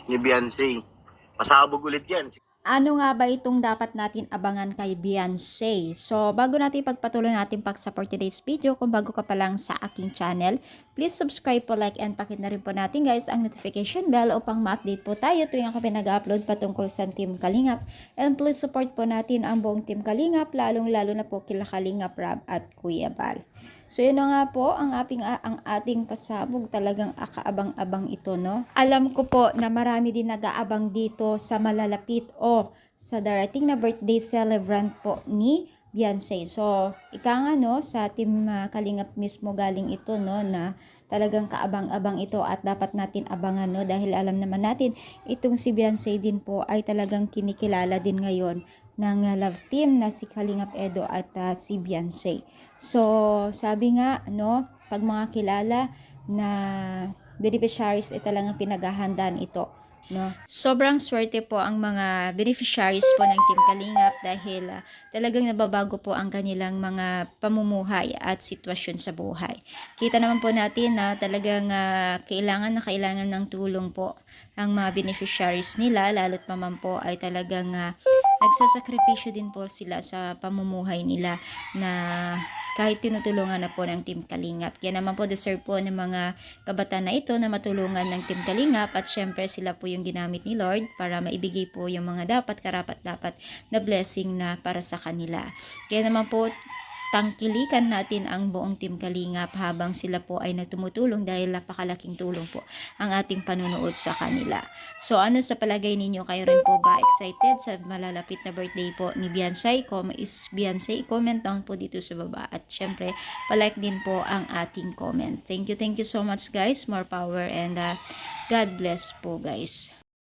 ni Beyonce. Pasabog ulit yan. Ano nga ba itong dapat natin abangan kay Beyonce? So, bago natin pagpatuloy natin pag-support today's video, kung bago ka pa lang sa aking channel, please subscribe po, like, and pakit na rin po natin guys ang notification bell upang ma-update po tayo tuwing ako pinag-upload patungkol sa Team Kalingap. And please support po natin ang buong Team Kalingap, lalong-lalo na po kila Kalingap Rab at Kuya Bal. So yun na nga po ang ating pasabog, talagang akaabang-abang ito, no? Alam ko po na marami din nag-aabang dito sa malalapit o sa darating na birthday celebrant po ni Beyonce. So ika nga, no, sa Team Kalingap mismo galing ito, no, na talagang kaabang-abang ito at dapat natin abangan, no, dahil alam naman natin itong si Beyonce din po ay talagang kinikilala din ngayon ng love team na si Kalingap Edo at si Beyonce. So, sabi nga, no, pag mga kilala na beneficiaries, ito lang ang pinaghahandaan ito, no. Sobrang swerte po ang mga beneficiaries po ng Team Kalingap dahil talagang nababago po ang kanilang mga pamumuhay at sitwasyon sa buhay. Kita naman po natin na talagang kailangan ng tulong po ang mga beneficiaries nila, lalo't pa man po ay talagang nagsasakripisyo din po sila sa pamumuhay nila na kahit tinutulungan na po ng Team Kalingap. Kaya naman po deserve po ng mga kabataan na ito na matulungan ng Team Kalingap at syempre sila po yung ginamit ni Lord para maibigay po yung mga karapat-dapat na blessing na para sa kanila. Kaya naman po tangkilikan natin ang buong Team Kalingap habang sila po ay tumutulong dahil napakalaking tulong po ang ating panunood sa kanila. So ano sa palagay ninyo, kayo rin po ba excited sa malalapit na birthday po ni Beyonce? Beyonce, comment down po dito sa baba at syempre palike din po ang ating comment. Thank you so much guys, more power and God bless po guys.